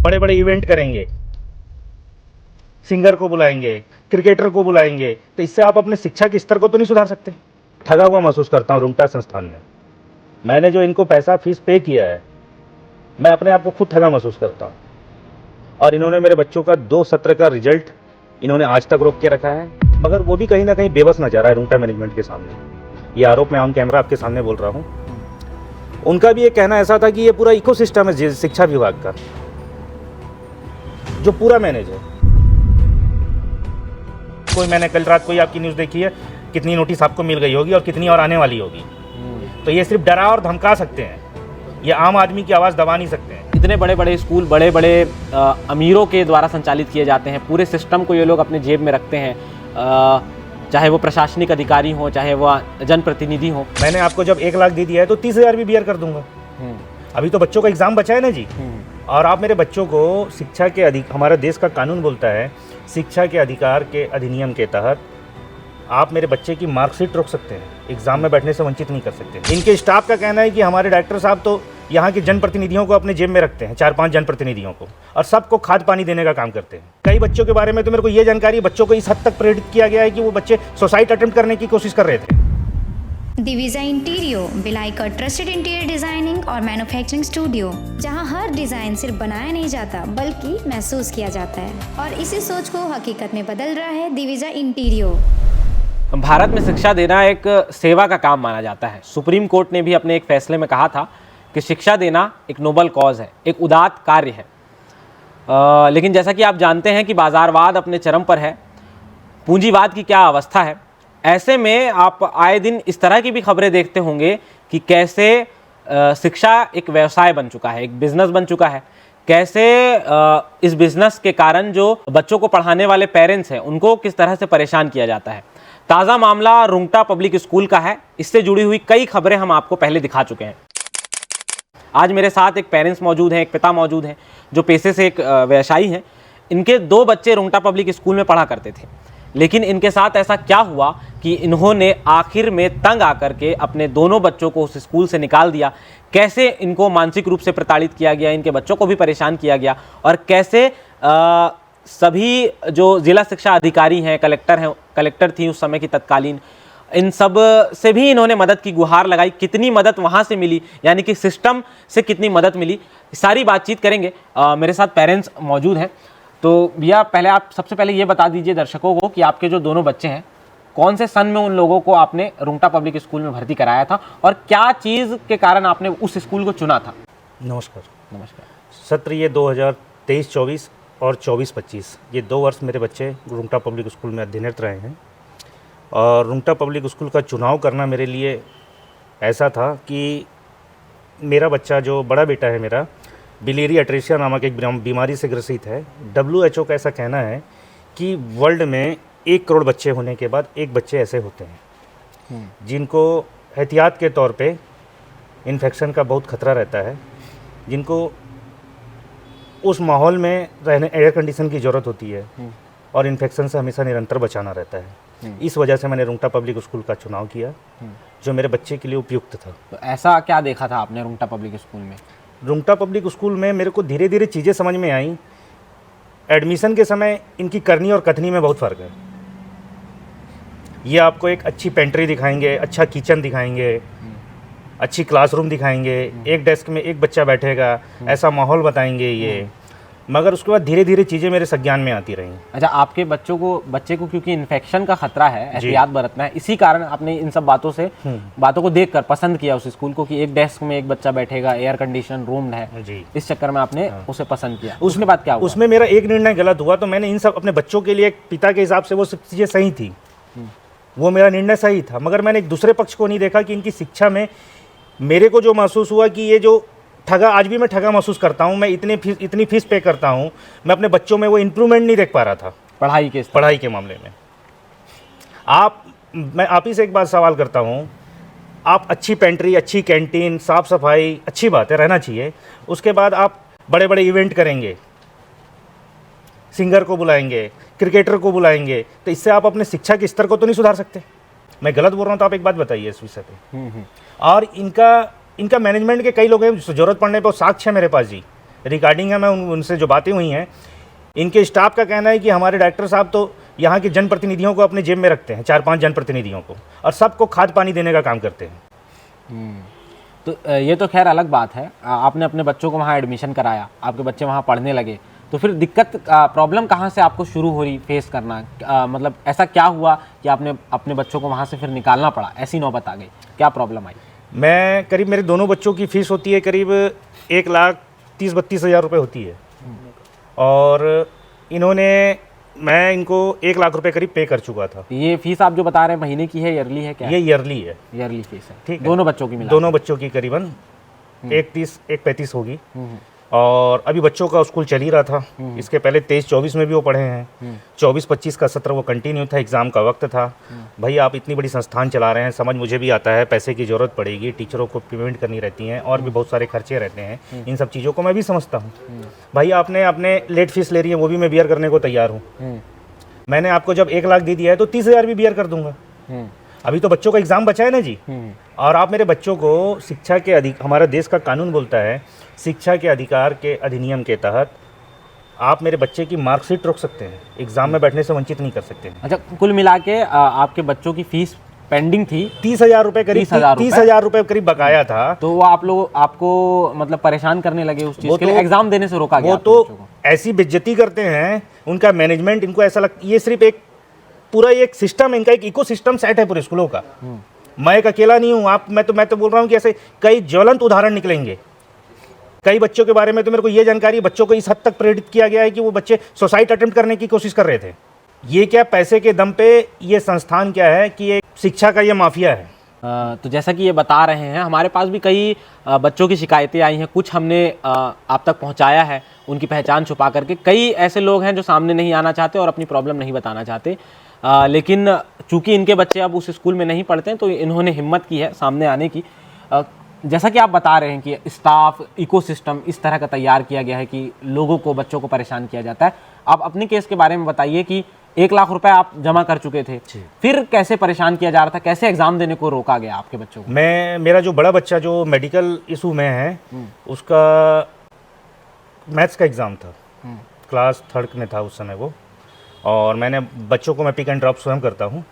बड़े बड़े इवेंट करेंगे, सिंगर को बुलाएंगे, क्रिकेटर को बुलाएंगे, तो इससे आप अपने शिक्षा के स्तर को तो नहीं सुधार सकते। ठगा हुआ महसूस करता हूँ रुंगटा संस्थान में। मैंने जो इनको पैसा फीस पे किया है, मैं अपने आप को खुद ठगा महसूस करता हूँ। और इन्होंने मेरे बच्चों का 2 सत्र का रिजल्ट इन्होंने आज तक रोक के रखा है, मगर वो भी कहीं ना कहीं बेबस नजर आ रहा है रुंगटा मैनेजमेंट के सामने। ये आरोप मैं ऑन कैमरा आपके सामने बोल रहा हूँ। उनका भी ये कहना ऐसा था कि ये पूरा इकोसिस्टम है शिक्षा विभाग का, जो पूरा मैनेज है। कोई मैंने कल रात कोई आपकी न्यूज़ देखी है, कितनी नोटिस आपको मिल गई होगी और कितनी और आने वाली होगी। तो ये सिर्फ डरा और धमका सकते हैं, ये आम आदमी की आवाज़ दबा नहीं सकते हैं। इतने बड़े बड़े स्कूल बड़े बड़े अमीरों के द्वारा संचालित किए जाते हैं, पूरे सिस्टम को ये लोग अपने जेब में रखते हैं, चाहे वो प्रशासनिक अधिकारी हो, चाहे वो जनप्रतिनिधि हो। मैंने आपको जब 1 लाख दे दिया है तो 30,000 भी बियर कर दूंगा। अभी तो बच्चों का एग्जाम बचा है ना जी। और आप मेरे बच्चों को शिक्षा के हमारा देश का कानून बोलता है, शिक्षा के अधिकार के अधिनियम के तहत आप मेरे बच्चे की मार्कशीट रोक सकते हैं, एग्जाम में बैठने से वंचित नहीं कर सकते। इनके स्टाफ का कहना है कि हमारे डायरेक्टर साहब तो यहाँ के जनप्रतिनिधियों को अपने जेब में रखते हैं, 4-5 जनप्रतिनिधियों को, और सबको खाद पानी देने का काम करते हैं। कई बच्चों के बारे में तो मेरे को ये जानकारी है, बच्चों को इस हद तक प्रेरित किया गया है कि वो बच्चे सुसाइड अटेम्प्ट करने की कोशिश कर रहे थे। दिविजा इंटीरियो, भिलाई का ट्रस्टेड इंटीरियर डिजाइनिंग और मैन्युफैक्चरिंग स्टूडियो, जहां हर डिजाइन सिर्फ बनाया नहीं जाता बल्कि महसूस किया जाता है, और इसी सोच को हकीकत में बदल रहा है दिविजा इंटीरियो। भारत में शिक्षा देना एक सेवा का काम माना जाता है। सुप्रीम कोर्ट ने भी अपने एक फैसले में कहा था कि शिक्षा देना एक नोबल कॉज है, एक उदात्त कार्य है। लेकिन जैसा कि आप जानते हैं कि बाजारवाद अपने चरम पर है, पूंजीवाद की क्या अवस्था है। ऐसे में आप आए दिन इस तरह की भी खबरें देखते होंगे कि कैसे शिक्षा एक व्यवसाय बन चुका है, एक बिजनेस बन चुका है। कैसे इस बिजनेस के कारण जो बच्चों को पढ़ाने वाले पेरेंट्स हैं उनको किस तरह से परेशान किया जाता है। ताज़ा मामला रुंगटा पब्लिक स्कूल का है। इससे जुड़ी हुई कई खबरें हम आपको पहले दिखा चुके हैं। आज मेरे साथ एक पेरेंट्स मौजूद हैं, एक पिता मौजूद हैं जो पेशे से एक व्यवसायी हैं। इनके 2 बच्चे रुंगटा पब्लिक स्कूल में पढ़ा करते थे, लेकिन इनके साथ ऐसा क्या हुआ कि इन्होंने आखिर में तंग आकर के अपने दोनों बच्चों को उस स्कूल से निकाल दिया। कैसे इनको मानसिक रूप से प्रताड़ित किया गया, इनके बच्चों को भी परेशान किया गया, और कैसे सभी जो जिला शिक्षा अधिकारी हैं, कलेक्टर थी उस समय की तत्कालीन, इन सब से भी इन्होंने मदद की गुहार लगाई। कितनी मदद वहाँ से मिली, यानी कि सिस्टम से कितनी मदद मिली, सारी बातचीत करेंगे। मेरे साथ पेरेंट्स मौजूद हैं। तो भैया पहले आप सबसे पहले ये बता दीजिए दर्शकों को कि आपके जो दोनों बच्चे हैं, कौन से सन में उन लोगों को आपने रुंगटा पब्लिक स्कूल में भर्ती कराया था और क्या चीज़ के कारण आपने उस स्कूल को चुना था? नमस्कार। नमस्कार। सत्र ये 2023-24 और 24-25, ये 2 वर्ष मेरे बच्चे रुंगटा पब्लिक स्कूल में अध्ययनरत रहे हैं। और रुंगटा पब्लिक स्कूल का चुनाव करना मेरे लिए ऐसा था कि मेरा बच्चा, जो बड़ा बेटा है मेरा, बिलियरी अट्रेसिया नामक एक बीमारी से ग्रसित है। WHO का ऐसा कहना है कि वर्ल्ड में 1 करोड़ बच्चे होने के बाद 1 बच्चे ऐसे होते हैं जिनको एहतियात के तौर पे इन्फेक्शन का बहुत खतरा रहता है, जिनको उस माहौल में रहने एयर कंडीशन की ज़रूरत होती है और इन्फेक्शन से हमेशा निरंतर बचाना रहता है। इस वजह से मैंने रुंगटा पब्लिक स्कूल का चुनाव किया, जो मेरे बच्चे के लिए उपयुक्त था। तो ऐसा क्या देखा था आपने रुंगटा पब्लिक स्कूल में? रुंगटा पब्लिक स्कूल में मेरे को धीरे धीरे चीज़ें समझ में आई। एडमिशन के समय इनकी करनी और कथनी में बहुत फ़र्क है। ये आपको एक अच्छी पेंट्री दिखाएंगे, अच्छा किचन दिखाएंगे, अच्छी क्लासरूम दिखाएंगे, एक डेस्क में 1 बच्चा बैठेगा, ऐसा माहौल बताएंगे ये, मगर उसके बाद धीरे धीरे चीज़ें मेरे संज्ञान में आती रहीं। अच्छा, आपके बच्चे को क्योंकि इन्फेक्शन का खतरा है, एहतियात बरतना है, इसी कारण आपने इन सब बातों को देखकर पसंद किया उस स्कूल को कि एक डेस्क में 1 बच्चा बैठेगा, एयर कंडीशन रूम है जी। इस चक्कर में आपने उसे पसंद किया। उसके बाद क्या हुआ? उसमें मेरा एक निर्णय गलत हुआ, तो मैंने इन सब अपने बच्चों के लिए एक पिता के हिसाब से वो सब चीज़ें सही थी, वो मेरा निर्णय सही था, मगर मैंने एक दूसरे पक्ष को नहीं देखा कि इनकी शिक्षा में मेरे को जो महसूस हुआ कि ये जो ठगा, आज भी मैं ठगा महसूस करता हूँ। मैं इतनी फीस पे करता हूँ, मैं अपने बच्चों में वो इम्प्रूवमेंट नहीं देख पा रहा था पढ़ाई के मामले में। मैं आप ही से एक बात सवाल करता हूँ, आप अच्छी पेंट्री, अच्छी कैंटीन, साफ़ सफाई, अच्छी बात है, रहना चाहिए। उसके बाद आप बड़े बड़े इवेंट करेंगे, सिंगर को बुलाएंगे, क्रिकेटर को बुलाएंगे, तो इससे आप अपने शिक्षा के स्तर को तो नहीं सुधार सकते। मैं गलत बोल रहा हूँ तो आप एक बात बताइए इस विषय पे। और इनका मैनेजमेंट के कई लोग हैं, जरूरत पड़ने पर साक्ष्य है मेरे पास जी। रिकॉर्डिंग है, मैं उनसे जो बातें हुई हैं, इनके स्टाफ का कहना है कि हमारे डायरेक्टर साहब तो यहाँ के जनप्रतिनिधियों को अपने जेब में रखते हैं, 4-5 जनप्रतिनिधियों को, और सबको खाद पानी देने का काम करते हैं। तो ये तो खैर अलग बात है, आपने अपने बच्चों को वहाँ एडमिशन कराया, आपके बच्चे वहाँ पढ़ने लगे, तो फिर दिक्कत प्रॉब्लम कहाँ से आपको शुरू हो रही फेस करना? मतलब ऐसा क्या हुआ कि आपने अपने बच्चों को वहाँ से फिर निकालना पड़ा, ऐसी नौबत आ गई, क्या प्रॉब्लम आई? मैं करीब, मेरे दोनों बच्चों की फ़ीस होती है करीब 1,30,32 हज़ार रुपये होती है, और मैं इनको 1 लाख रुपए करीब पे कर चुका था। ये फीस आप जो बता रहे हैं महीने की है, ईयरली है क्या? ये ईयरली है। ईयरली फीस है, ठीक है। दोनों बच्चों की मिला? दोनों बच्चों की करीबन 1,35 होगी। और अभी बच्चों का स्कूल चल ही रहा था, इसके पहले 23-24 में भी वो पढ़े हैं, 24-25 का सत्र वो कंटिन्यू था, एग्ज़ाम का वक्त था। भाई आप इतनी बड़ी संस्थान चला रहे हैं, समझ मुझे भी आता है, पैसे की ज़रूरत पड़ेगी, टीचरों को पेमेंट करनी रहती हैं, और भी बहुत सारे खर्चे रहते हैं, इन सब चीज़ों को मैं भी समझता हूँ। भाई आपने अपने लेट फीस ले रही है, वो भी मैं बियर करने को तैयार हूँ। मैंने आपको जब 1 लाख दे दिया है तो 30,000 भी बियर कर दूंगा। अभी तो बच्चों का एग्ज़ाम बचा है ना जी। और आप मेरे बच्चों को शिक्षा के हमारा देश का कानून बोलता है, शिक्षा के अधिकार के अधिनियम के तहत आप मेरे बच्चे की मार्कशीट रोक सकते हैं, एग्ज़ाम में बैठने से वंचित नहीं कर सकते हैं। अच्छा, कुल मिला के आपके बच्चों की फीस पेंडिंग थी 30,000 रुपये करीब, 30,000 रुपये करीब बकाया था। तो वो आपको मतलब परेशान करने लगे उस चीज़ के लिए, एग्ज़ाम देने से रोका गया? वो तो ऐसी बेइज्जती करते हैं, उनका मैनेजमेंट, इनको ऐसा लगता, ये सिर्फ एक पूरा एक सिस्टम, इनका एक इकोसिस्टम सेट है पूरे स्कूलों का। मैं एक अकेला नहीं हूँ, मैं तो बोल रहा हूँ कि ऐसे कई ज्वलंत उदाहरण निकलेंगे। कई बच्चों के बारे में तो मेरे को ये जानकारी, बच्चों को इस हद तक प्रेरित किया गया है कि वो बच्चे सुसाइड अटेम्प्ट करने की कोशिश कर रहे थे। ये क्या पैसे के दम पे ये संस्थान क्या है कि ये शिक्षा का ये माफिया है। तो जैसा कि ये बता रहे हैं, हमारे पास भी कई बच्चों की शिकायतें आई हैं, कुछ हमने आप तक पहुंचाया है, उनकी पहचान छुपा करके। कई ऐसे लोग हैं जो सामने नहीं आना चाहते और अपनी प्रॉब्लम नहीं बताना चाहते, लेकिन चूंकि इनके बच्चे अब उस स्कूल में नहीं पढ़ते हैं तो इन्होंने हिम्मत की है सामने आने की। जैसा कि आप बता रहे हैं कि स्टाफ इकोसिस्टम इस तरह का तैयार किया गया है कि लोगों को, बच्चों को परेशान किया जाता है। आप अपने केस के बारे में बताइए कि 1 लाख रुपए आप जमा कर चुके थे, फिर कैसे परेशान किया जा रहा था, कैसे एग्जाम देने को रोका गया आपके बच्चों को? मेरा जो बड़ा बच्चा जो मेडिकल इशू में है, उसका मैथ्स का एग्ज़ाम था, क्लास 3rd में था उस समय वो, और मैंने बच्चों को, मैं पिक एंड ड्रॉप स्वयं करता हूँ,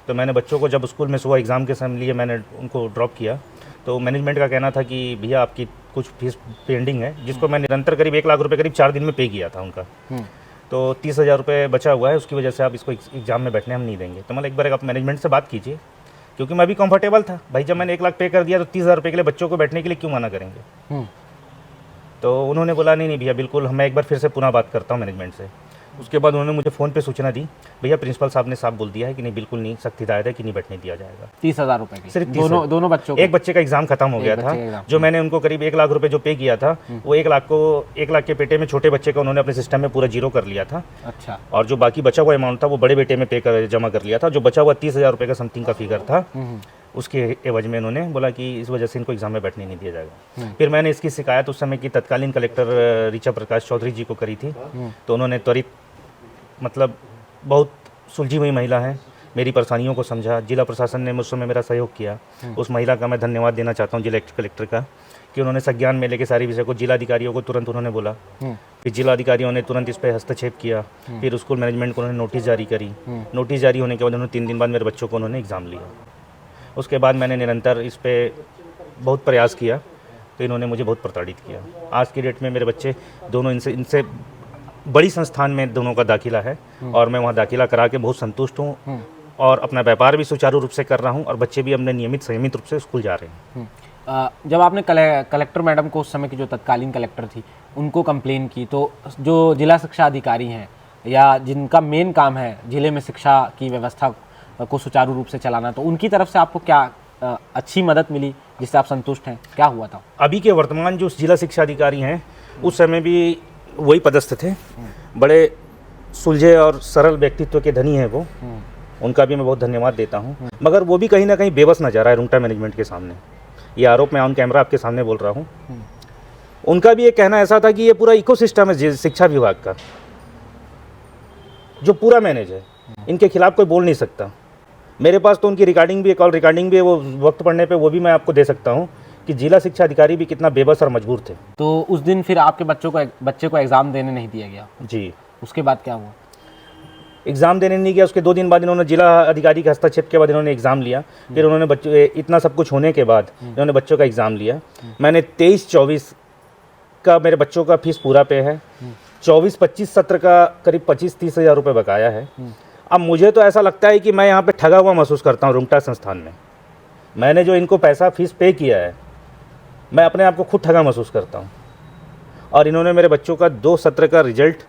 तो मैंने बच्चों को जब स्कूल में सुबह एग्ज़ाम के समय लिए मैंने उनको ड्रॉप किया, तो मैनेजमेंट का कहना था कि भैया आपकी कुछ फीस पेंडिंग है, जिसको मैं निरंतर करीब 1 लाख रुपए करीब 4 दिन में पे किया था उनका। तो 30,000 रुपये बचा हुआ है, उसकी वजह से आप इसको एग्ज़ाम में बैठने हम नहीं देंगे। तो मतलब एक बार आप मैनेजमेंट से बात कीजिए, क्योंकि मैं भी कंफर्टेबल था भाई, जब मैंने 1 लाख पे कर दिया तो 30,000 रुपये के लिए बच्चों को बैठने के लिए क्यों मना करेंगे। तो उन्होंने बोला नहीं भैया बिल्कुल, मैं एक बार फिर से पुनः बात करता हूँ मैनेजमेंट से। उसके बाद उन्होंने मुझे फ़ोन पे सूचना दी, भैया प्रिंसिपल साहब ने साफ बोल दिया है कि नहीं, बिल्कुल नहीं, सख्त हिदायत है कि नहीं बैठने दिया जाएगा। 30,000 रुपये की सिर्फ दोनों बच्चों को? एक बच्चे का एग्जाम खत्म हो गया था, जो मैंने उनको करीब 1 लाख रुपए जो पे किया था, वो 1 लाख के पेटे में छोटे बच्चे का उन्होंने अपने सिस्टम में पूरा जीरो कर लिया था। अच्छा। और जो बाकी बचा हुआ अमाउंट था वो बड़े बेटे में जमा कर लिया था। जो बचा हुआ 30,000 रुपये का समथिंग का फिगर था, उसके एवज में इन्होंने बोला कि इस वजह से इनको एग्जाम में बैठने नहीं दिया जाएगा। फिर मैंने इसकी शिकायत उस समय की तत्कालीन कलेक्टर ऋचा प्रकाश चौधरी जी को करी थी, तो उन्होंने त्वरित, मतलब बहुत सुलझी हुई महिला है, मेरी परेशानियों को समझा। जिला प्रशासन ने मुझ समय मेरा सहयोग किया, उस महिला का मैं धन्यवाद देना चाहता हूँ, जिला कलेक्टर का, कि उन्होंने संज्ञान में लेके सारी विषय को जिलाधिकारियों को तुरंत उन्होंने बोला। फिर जिलाधिकारियों ने तुरंत इस पर हस्तक्षेप किया, फिर स्कूल मैनेजमेंट को उन्होंने नोटिस जारी करी। नोटिस जारी होने के बाद उन्होंने 3 दिन बाद मेरे बच्चों को उन्होंने एग्ज़ाम लिया। उसके बाद मैंने निरंतर इस पर बहुत प्रयास किया, तो इन्होंने मुझे बहुत प्रताड़ित किया। आज की डेट में मेरे बच्चे दोनों इनसे बड़ी संस्थान में दोनों का दाखिला है, और मैं वहाँ दाखिला करा के बहुत संतुष्ट हूँ, और अपना व्यापार भी सुचारू रूप से कर रहा हूँ, और बच्चे भी अपने नियमित संयमित रूप से स्कूल जा रहे हैं। जब आपने कलेक्टर मैडम को, उस समय की जो तत्कालीन कलेक्टर थी, उनको कंप्लेन की, तो जो जिला शिक्षा अधिकारी हैं या जिनका मेन काम है जिले में शिक्षा की व्यवस्था को सुचारू रूप से चलाना, तो उनकी तरफ से आपको क्या अच्छी मदद मिली जिससे आप संतुष्ट हैं? क्या हुआ था? अभी के वर्तमान जो जिला शिक्षा अधिकारी हैं, उस समय भी वही पदस्थ थे, बड़े सुलझे और सरल व्यक्तित्व के धनी हैं वो, उनका भी मैं बहुत धन्यवाद देता हूँ। मगर वो भी कहीं ना कहीं बेबस नजर आ रहा है रुंगटा मैनेजमेंट के सामने। ये आरोप मैं ऑन कैमरा आपके सामने बोल रहा हूँ। उनका भी एक कहना ऐसा था कि ये पूरा इकोसिस्टम है शिक्षा विभाग का, जो पूरा मैनेज है, इनके खिलाफ कोई बोल नहीं सकता। मेरे पास तो उनकी रिकॉर्डिंग भी है, कॉल रिकॉर्डिंग भी है, वो वक्त पड़ने पे वो भी मैं आपको दे सकता हूँ कि जिला शिक्षा अधिकारी भी कितना बेबस और मजबूर थे। तो उस दिन फिर आपके बच्चे को एग्ज़ाम देने नहीं दिया गया? जी, उसके बाद क्या हुआ? एग्ज़ाम देने नहीं गया। उसके 2 दिन बाद इन्होंने जिला अधिकारी के हस्तक्षेप के बाद इन्होंने एग्ज़ाम लिया। फिर उन्होंने बच्चे इतना सब कुछ होने के बाद इन्होंने बच्चों का एग्ज़ाम लिया। मैंने 23-24 का मेरे बच्चों का फीस पूरा पे है। 24-25 सत्र का करीब 25-30 हज़ार रुपये बकाया है। अब मुझे तो ऐसा लगता है कि मैं यहाँ पे ठगा हुआ महसूस करता हूँ रुंगटा संस्थान में। मैंने जो इनको पैसा फीस पे किया है, मैं अपने आप को खुद ठगा महसूस करता हूँ। और इन्होंने मेरे बच्चों का 2 सत्र का रिजल्ट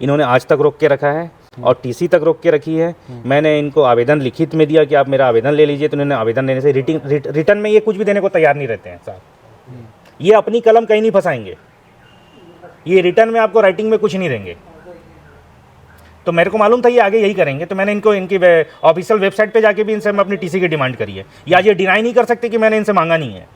इन्होंने आज तक रोक के रखा है और टीसी तक रोक के रखी है। मैंने इनको आवेदन लिखित में दिया कि आप मेरा आवेदन ले लीजिए, तो इन्होंने आवेदन लेने से रिटर्न में ये कुछ भी देने को तैयार नहीं रहते हैं साहब। ये अपनी कलम कहीं नहीं फंसाएंगे, ये रिटर्न में आपको राइटिंग में कुछ नहीं देंगे। तो मेरे को मालूम था ये आगे यही करेंगे, तो मैंने इनको इनकी ऑफिशियल वेबसाइट पे जाके भी इनसे मैं अपनी टीसी की डिमांड करी है। या ये डिनाई नहीं कर सकते कि मैंने इनसे मांगा नहीं है।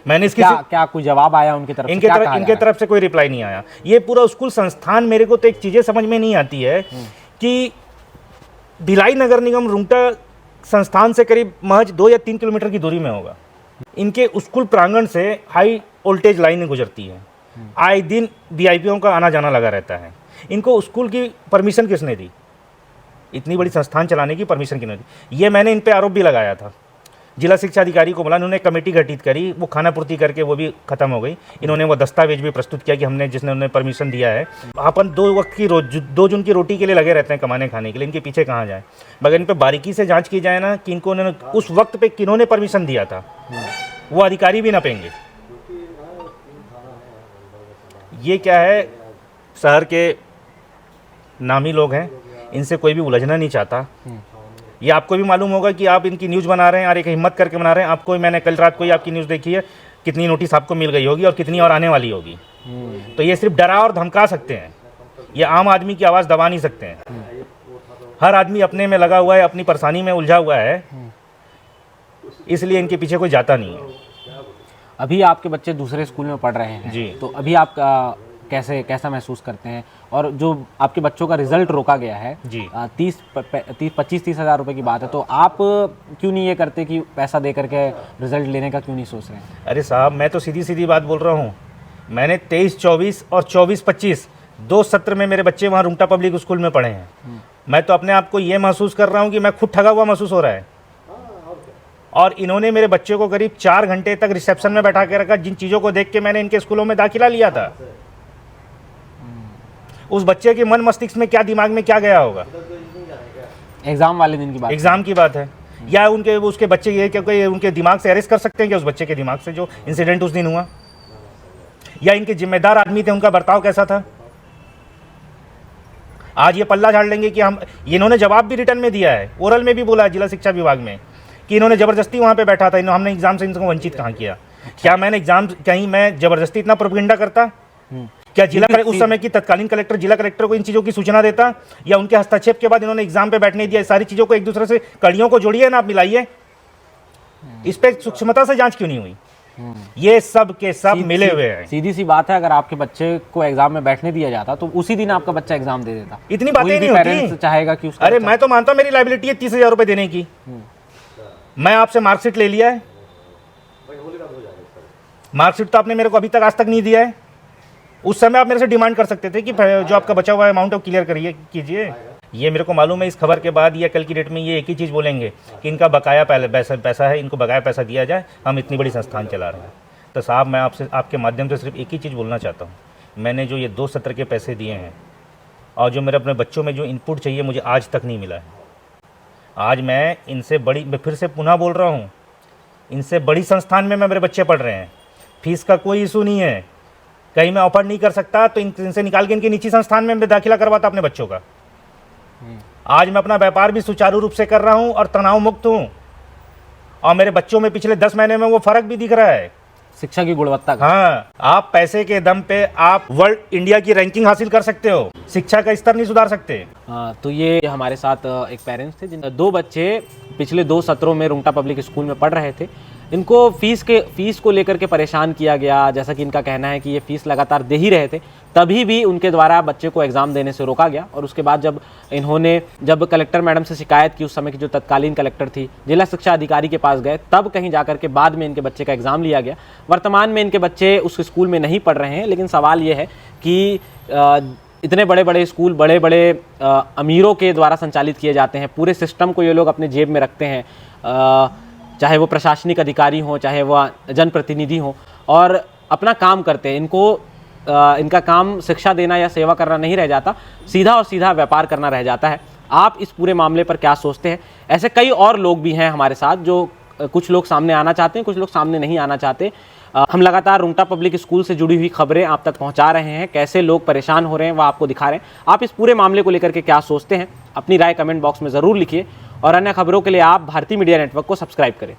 मैंने इसकी क्या कोई जवाब आया उनकी तरफ से? इनके तरफ से कोई रिप्लाई नहीं आया। ये पूरा स्कूल संस्थान, मेरे को तो एक चीज़ें समझ में नहीं आती है कि भिलाई नगर निगम रुंगटा संस्थान से करीब महज 2 या 3 किलोमीटर की दूरी में होगा। इनके स्कूल प्रांगण से हाई वोल्टेज लाइन गुजरती है। आए दिन वीआईपीओं का आना जाना लगा रहता है। इनको स्कूल की परमिशन किसने दी? इतनी बड़ी संस्थान चलाने की परमिशन किसने दी? ये मैंने इन पे आरोप भी लगाया था। जिला शिक्षा अधिकारी को बोला, उन्होंने कमेटी गठित करी, वो खानापूर्ति करके वो भी खत्म हो गई। इन्होंने वो दस्तावेज भी प्रस्तुत किया कि हमने जिसने उन्हें परमिशन दिया है। अपन 2 वक्त की 2 जून की रोटी के लिए लगे रहते हैं, कमाने खाने के लिए। इनके पीछे कहाँ जाए? मगर इन पर बारीकी से जाँच की जाए ना कि इनको उन्होंने उस वक्त पे किन्होंने परमिशन दिया था, वो अधिकारी भी ना पेंगे। ये क्या है, शहर के नामी लोग हैं, इनसे कोई भी उलझना नहीं चाहता। ये आपको भी मालूम होगा कि आप इनकी न्यूज़ बना रहे हैं और एक हिम्मत करके बना रहे हैं। आपको मैंने कल रात को ही आपकी न्यूज़ देखी है, कितनी नोटिस आपको मिल गई होगी और कितनी और आने वाली होगी। तो ये सिर्फ डरा और धमका सकते हैं, ये आम आदमी की आवाज़ दबा नहीं सकते हैं। हर आदमी अपने में लगा हुआ है, अपनी परेशानी में उलझा हुआ है, इसलिए इनके पीछे कोई जाता नहीं है। अभी आपके बच्चे दूसरे स्कूल में पढ़ रहे हैं जी, तो अभी आप कैसा महसूस करते हैं? और जो आपके बच्चों का रिजल्ट रोका गया है जी, 25-30 हज़ार रुपये की बात है, तो आप क्यों नहीं ये करते कि पैसा दे करके रिजल्ट लेने का क्यों नहीं सोच रहे हैं? अरे साहब, मैं तो सीधी सीधी बात बोल रहा हूँ। मैंने 23-24 और 24-25 2 सत्र में मेरे बच्चे वहाँ रुंगटा पब्लिक स्कूल में पढ़े हैं। मैं तो अपने आप को ये महसूस कर रहा हूँ कि मैं खुद ठगा हुआ महसूस हो रहा है। और इन्होंने मेरे बच्चे को करीब 4 घंटे तक रिसेप्शन में बैठा के रखा, जिन चीज़ों को देख के मैंने इनके स्कूलों में दाखिला लिया था। उस बच्चे के मन मस्तिष्क में क्या, दिमाग में क्या गया होगा? एग्ज़ाम वाले दिन की बात? एग्ज़ाम की बात है। या उसके बच्चे ये क्योंकि उनके दिमाग से अरेस्ट कर सकते हैं क्या? उस बच्चे के दिमाग से जो इंसिडेंट उस दिन हुआ, या इनके जिम्मेदार आदमी थे, उनका बर्ताव कैसा था? आज ये पल्ला झाड़ लेंगे कि हम, इन्होंने जवाब भी रिटर्न में दिया है, ओरल में भी बोला है जिला शिक्षा विभाग में कि इन्होंने ज़बरदस्ती वहाँ पे बैठा था, हमने एग्जाम से इनको वंचित कहाँ किया? क्या मैंने एग्जाम कहीं मैं ज़बरदस्ती इतना प्रोपेगेंडा करता? क्या उस समय की तत्कालीन कलेक्टर, जिला कलेक्टर को इन चीज़ों की सूचना देता? या उनके हस्तक्षेप के बाद इन्होंने एग्जाम पे बैठने दिया? सारी चीज़ों को एक दूसरे से कड़ियों को जोड़िए ना, आप मिलाइए। इस पर सूक्ष्मता से जांच क्यों नहीं हुई? ये सब के सब मिले हुए हैं। सीधी सी बात है, अगर आपके बच्चे को एग्जाम में बैठने दिया जाता तो उसी दिन आपका बच्चा एग्जाम दे देता। इतनी बातें नहीं होती। चाहेगा कि उसका अरे मैं तो मानता हूँ मेरी लायबिलिटी है 30,000 रुपये देने की। मैं आपसे मार्कशीट ले लिया है, मार्कशीट तो आपने मेरे को अभी तक आज तक नहीं दिया है। उस समय आप मेरे से डिमांड कर सकते थे कि जो आपका बचा हुआ अमाउंट है क्लियर करिए, कीजिए। ये मेरे को मालूम है इस खबर के बाद या कल की डेट में ये एक ही चीज़ बोलेंगे कि इनका बकाया पैसा है, इनको बकाया पैसा दिया जाए, हम इतनी बड़ी संस्थान चला रहे हैं। तो साहब, मैं आपसे आपके माध्यम से सिर्फ एक ही चीज़ बोलना चाहता हूँ, मैंने जो ये 2 सत्र के पैसे दिए हैं और जो मेरे अपने बच्चों में जो इनपुट चाहिए मुझे आज तक नहीं मिला है। आज मैं इनसे मैं फिर से पुनः बोल रहा हूँ, इनसे बड़ी संस्थान में मेरे बच्चे पढ़ रहे हैं, फीस का कोई इशू नहीं है। कहीं मैं ऑफर नहीं कर सकता तो इनसे निकाल के इनकी निजी संस्थान में मैं दाखिला करवाता अपने बच्चों का। आज मैं अपना व्यापार भी सुचारू रूप से कर रहा हूं और तनाव मुक्त हूं, और मेरे बच्चों में पिछले 10 महीने में वो फर्क भी दिख रहा है, शिक्षा की गुणवत्ता का। हाँ, आप पैसे के दम पे आप वर्ल्ड इंडिया की रैंकिंग हासिल कर सकते हो, शिक्षा का स्तर नहीं सुधार सकते। तो ये हमारे साथ एक पेरेंट्स थे जिन 2 बच्चे पिछले 2 सत्रों में रुंगटा पब्लिक स्कूल में पढ़ रहे थे, इनको फीस को लेकर के परेशान किया गया, जैसा कि इनका कहना है कि ये फीस लगातार दे ही रहे थे, तभी भी उनके द्वारा बच्चे को एग्ज़ाम देने से रोका गया। और उसके बाद जब कलेक्टर मैडम से शिकायत की, उस समय की जो तत्कालीन कलेक्टर थी, जिला शिक्षा अधिकारी के पास गए, तब कहीं जाकर के बाद में इनके बच्चे का एग्ज़ाम लिया गया। वर्तमान में इनके बच्चे उस स्कूल में नहीं पढ़ रहे हैं, लेकिन सवाल ये है कि इतने बड़े बड़े स्कूल बड़े बड़े अमीरों के द्वारा संचालित किए जाते हैं, पूरे सिस्टम को ये लोग अपने जेब में रखते हैं, चाहे वो प्रशासनिक अधिकारी हों, चाहे वो जनप्रतिनिधि हों, और अपना काम करते हैं। इनका काम शिक्षा देना या सेवा करना नहीं रह जाता, सीधा और सीधा व्यापार करना रह जाता है। आप इस पूरे मामले पर क्या सोचते हैं? ऐसे कई और लोग भी हैं हमारे साथ, जो कुछ लोग सामने आना चाहते हैं, कुछ लोग सामने नहीं आना चाहते। हम लगातार रुंगटा पब्लिक स्कूल से जुड़ी हुई खबरें आप तक पहुंचा रहे हैं, कैसे लोग परेशान हो रहे हैं वह आपको दिखा रहे हैं। आप इस पूरे मामले को लेकर के क्या सोचते हैं? अपनी राय कमेंट बॉक्स में ज़रूर लिखिए, और अन्य खबरों के लिए आप भारतीय मीडिया नेटवर्क को सब्सक्राइब करें।